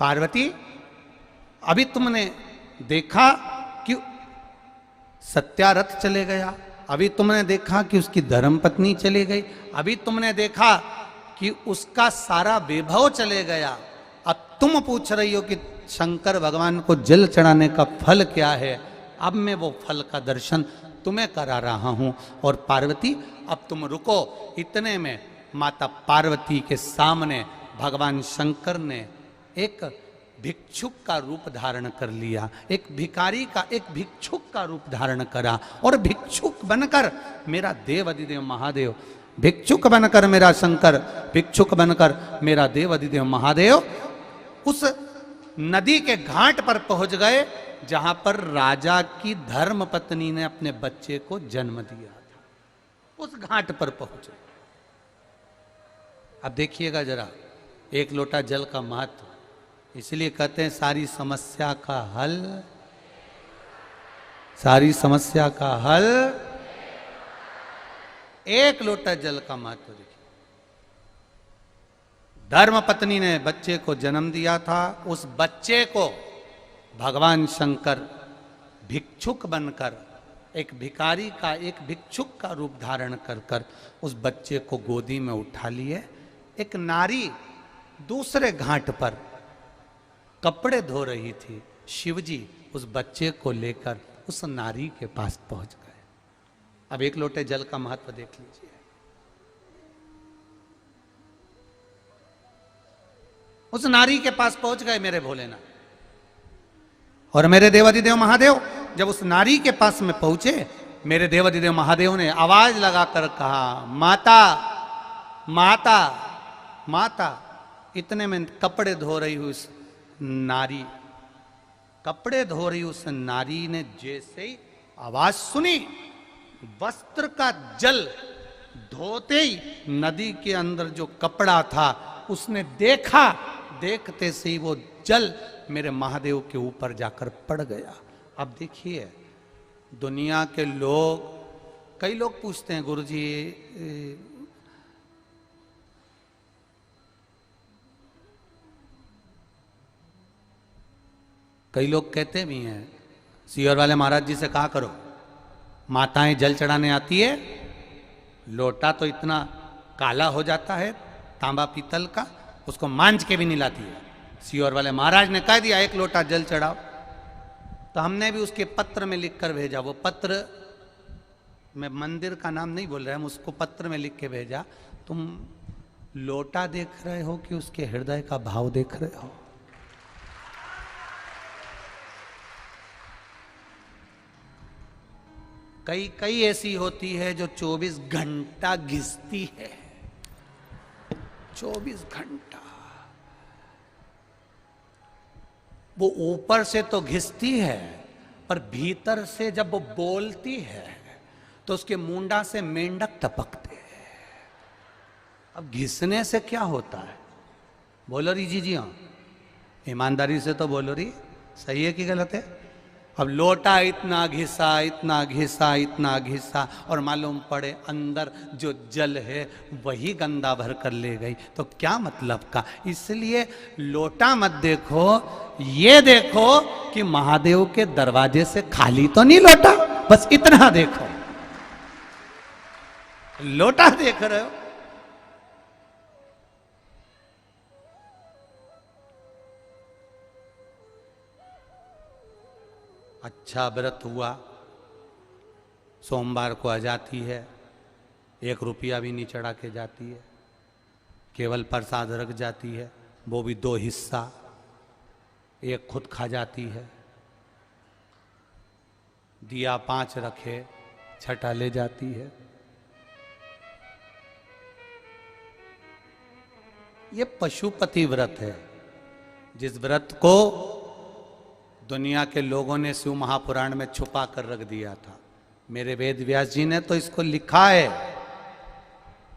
पार्वती, अभी तुमने देखा कि सत्यारथ चले गया, अभी तुमने देखा कि उसकी धर्मपत्नी चली गई, अभी तुमने देखा कि उसका सारा वैभव चले गया। अब तुम पूछ रही हो कि शंकर भगवान को जल चढ़ाने का फल क्या है। अब मैं वो फल का दर्शन तुम्हें करा रहा हूं। और पार्वती अब तुम रुको। इतने में माता पार्वती के सामने भगवान शंकर ने एक भिक्षुक का रूप धारण कर लिया, एक भिखारी का, एक भिक्षुक का रूप धारण करा। और भिक्षुक बनकर मेरा देव अधिदेव महादेव, भिक्षुक बनकर मेरा शंकर, भिक्षुक बनकर मेरा देव अधिदेव महादेव उस नदी के घाट पर पहुंच गए जहां पर राजा की धर्म पत्नी ने अपने बच्चे को जन्म दिया था। उस घाट पर पहुंचे। अब देखिएगा जरा एक लोटा जल का महत्व। इसलिए कहते हैं सारी समस्या का हल, सारी समस्या का हल एक लोटा जल का महत्व। देखिए धर्म पत्नी ने बच्चे को जन्म दिया था, उस बच्चे को भगवान शंकर भिक्षुक बनकर, एक भिखारी का, एक भिक्षुक का रूप धारण कर कर उस बच्चे को गोदी में उठा लिए। एक नारी दूसरे घाट पर कपड़े धो रही थी, शिवजी उस बच्चे को लेकर उस नारी के पास पहुंच गए। अब एक लोटे जल का महत्व देख लीजिए। उस नारी के पास पहुंच गए मेरे भोलेनाथ। और मेरे देवाधिदेव महादेव जब उस नारी के पास में पहुंचे, मेरे देवाधिदेव महादेव ने आवाज लगाकर कहा, माता माता माता। इतने में कपड़े धो रही हुई उस नारी, कपड़े धो रही उस नारी ने जैसे ही आवाज सुनी, वस्त्र का जल धोते ही नदी के अंदर जो कपड़ा था उसने देखा, देखते से ही वो जल मेरे महादेव के ऊपर जाकर पड़ गया। अब देखिए दुनिया के लोग, कई लोग पूछते हैं गुरुजी कई लोग कहते भी हैं, सीहोर वाले महाराज जी से कहा करो, माताएं जल चढ़ाने आती है, लोटा तो इतना काला हो जाता है तांबा पीतल का, उसको मांझ के भी नहीं लाती है। सीहोर वाले महाराज ने कह दिया एक लोटा जल चढ़ाओ, तो हमने भी उसके पत्र में लिख कर भेजा। वो पत्र, मैं मंदिर का नाम नहीं बोल रहा, हम उसको पत्र में लिख के भेजा, तुम लोटा देख रहे हो कि उसके हृदय का भाव देख रहे हो। कई कई ऐसी होती है जो 24 घंटा घिसती है, 24 घंटा। वो ऊपर से तो घिसती है, पर भीतर से जब वो बोलती है तो उसके मुंडा से मेंढक टपकते हैं। अब घिसने से क्या होता है? बोलो री जी हाँ, ईमानदारी से तो बोलो री, सही है कि गलत है? अब लोटा इतना घिसा, इतना घिसा, इतना घिसा, और मालूम पड़े अंदर जो जल है वही गंदा भर कर ले गई, तो क्या मतलब का? इसलिए लोटा मत देखो, ये देखो कि महादेव के दरवाजे से खाली तो नहीं लोटा, बस इतना देखो। लोटा देख रहे हो, अच्छा व्रत हुआ, सोमवार को आ जाती है, 1 रुपया भी नहीं चढ़ा के जाती है, केवल प्रसाद रख जाती है, वो भी 2 हिस्सा, 1 खुद खा जाती है, दिया 5 रखे, छठा ले जाती है। ये पशुपति व्रत है, जिस व्रत को दुनिया के लोगों ने शिव महापुराण में छुपा कर रख दिया था। मेरे वेद व्यास जी ने तो इसको लिखा है।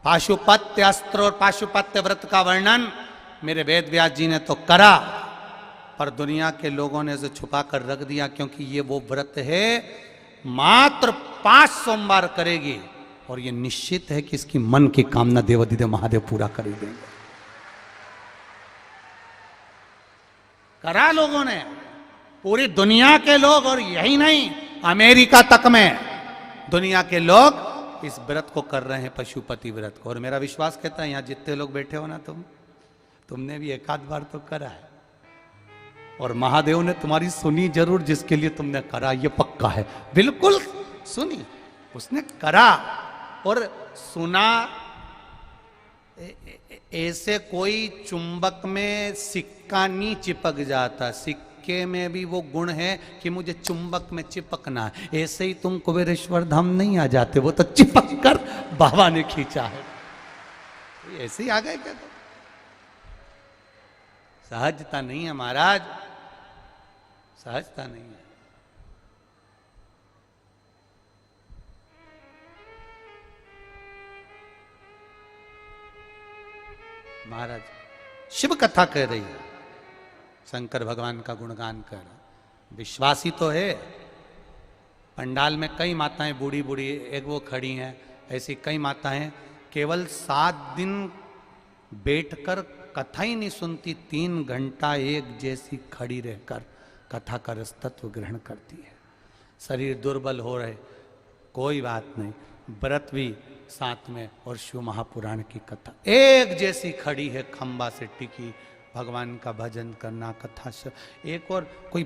पाशुपत्य अस्त्र और पाशुपत्य व्रत का वर्णन मेरे वेद व्यास जी ने तो करा, पर दुनिया के लोगों ने इसे छुपा कर रख दिया, क्योंकि ये वो व्रत है मात्र 5 सोमवार करेगी और ये निश्चित है कि इसकी मन की कामना देवाधिदेव महादेव पूरा कर ही देंगे। करा लोगों ने, पूरी दुनिया के लोग, और यही नहीं अमेरिका तक में दुनिया के लोग इस व्रत को कर रहे हैं, पशुपति व्रत को। और मेरा विश्वास कहता है यहां जितने लोग बैठे हो ना, तुमने भी एक आध बार तो करा है, और महादेव ने तुम्हारी सुनी जरूर, जिसके लिए तुमने करा ये पक्का है, बिल्कुल सुनी, उसने करा और सुना। ऐसे कोई चुंबक में सिक्का नहीं चिपक जाता, सिक्के में भी वो गुण है कि मुझे चुंबक में चिपकना है। ऐसे ही तुम कुबेरेश्वर धाम नहीं आ जाते, वो तो चिपक कर बाबा ने खींचा है, ऐसे ही आ गए क्या? तो सहजता नहीं है महाराज, सहजता नहीं है। महाराज शिव कथा कह रही है, शंकर भगवान का गुणगान कर रहा, विश्वासी तो है। पंडाल में कई माताएं बूढ़ी बूढ़ी, एक वो खड़ी हैं, ऐसी कई माताएं केवल 7 दिन बैठकर कथा ही नहीं सुनती, 3 घंटा एक जैसी खड़ी रहकर कथा का रस तत्व ग्रहण करती है। शरीर दुर्बल हो रहे, कोई बात नहीं, व्रत भी साथ में, और शिव महापुराण की कथा एक जैसी खड़ी है, खंबा से टिकी, भगवान का भजन करना, कथा से। एक और कोई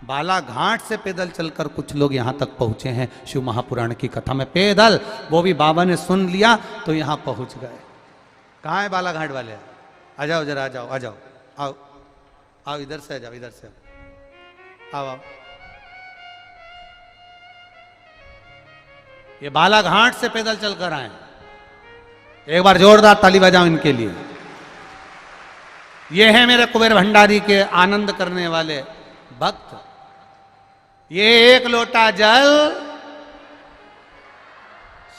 बालाघाट से पैदल चलकर कुछ लोग यहां तक पहुंचे हैं शिव महापुराण की कथा में, पैदल, वो भी बाबा ने सुन लिया तो यहां पहुंच गए। कहाँ है बालाघाट वाले? आ जाओ जरा, आ जाओ, आ जाओ, आओ आओ, इधर से आ जाओ, इधर से आओ, आओ। ये बालाघाट से पैदल चलकर आए, एक बार जोरदार ताली बजाओ इनके लिए। ये है मेरे कुबेर भंडारी के आनंद करने वाले भक्त। ये एक लोटा जल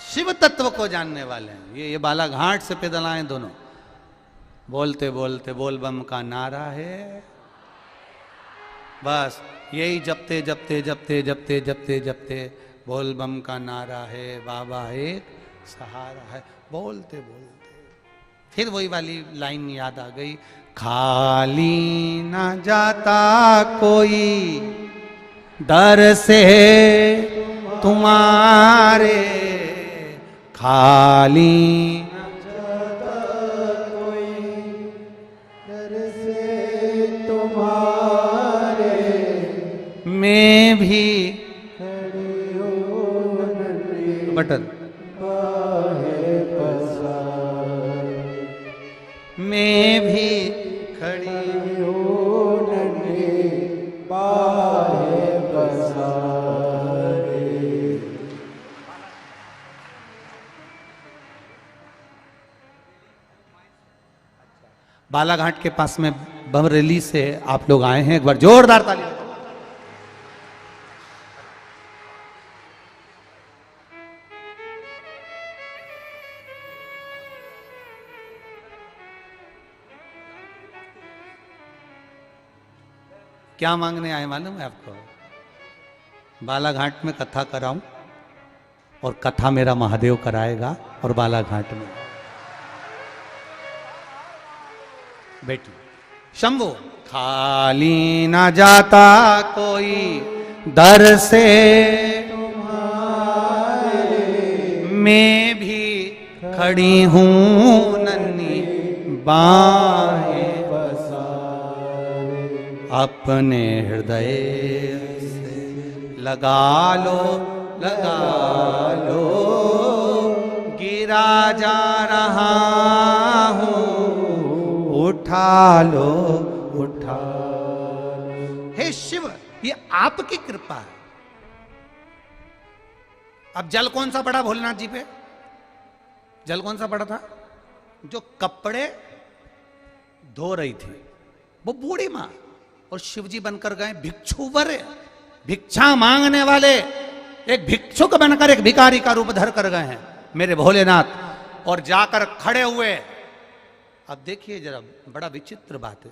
शिव तत्व को जानने वाले हैं। ये बालाघाट से पैदल आए दोनों, बोलते बोलते बोल बम का नारा है, बस यही जपते जपते जपते जपते जपते जपते बोल बम का नारा है, बाबा एक सहारा है, बोलते बोलते फिर वही वाली लाइन याद आ गई, खाली ना जाता कोई दर से तुम्हारे, खाली ना जाता कोई दर से तुम्हारे, मैं भी बटन मैं भी खड़ी हूँ नन्हे बाहे पसारे। बालाघाट के पास में बमरेली से आप लोग आए हैं, एक बार जोरदार ताली। क्या मांगने आए मालूम है आपको? बालाघाट में कथा कराऊं, और कथा मेरा महादेव कराएगा, और बालाघाट में बेटी शंभू, खाली ना जाता कोई दर से तुम्हारे, मैं भी खड़ी हूं नन्ही बाहें अपने हृदय से लगा लो, लगा लो, गिरा जा रहा हूं, उठा लो, उठा लो। हे शिव, ये आपकी कृपा है। अब जल कौन सा पड़ा भोलेनाथ जी पे? जल कौन सा पड़ा था? जो कपड़े धो रही थी वो बूढ़ी मां, और शिवजी बनकर गए भिक्षुवर, भिक्षा मांगने वाले, एक भिक्षुक बनकर एक भिखारी का रूप धर कर गए हैं मेरे भोलेनाथ, और जाकर खड़े हुए। अब देखिए जरा, बड़ा विचित्र बात है,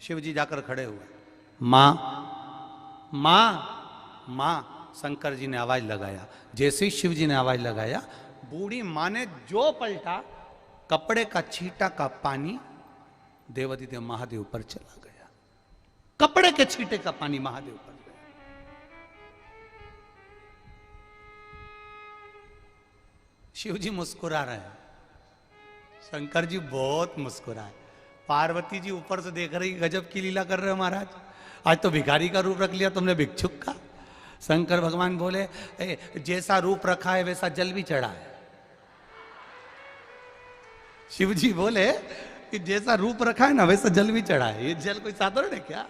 शिवजी जाकर खड़े हुए, मां मां मां, शंकर जी ने आवाज लगाया। जैसे ही शिवजी ने आवाज लगाया, बूढ़ी मां ने जो पलटा, कपड़े का छींटा का पानी देवाधिदेव महादेव पर चला गया। कपड़े के छींटे का पानी महादेव पर गया। शिव जी मुस्कुरा रहे हैं, शंकर जी बहुत मुस्कुराए। पार्वती जी ऊपर से देख रही, गजब की लीला कर रहे हो महाराज, आज तो भिखारी का रूप रख लिया तुमने, भिक्षुक का। शंकर भगवान बोले, जैसा रूप रखा है वैसा जल भी चढ़ा है। शिव जी बोले कि जैसा रूप रखा है ना वैसा जल भी चढ़ा है। ये जल कोई साधारण है क्या?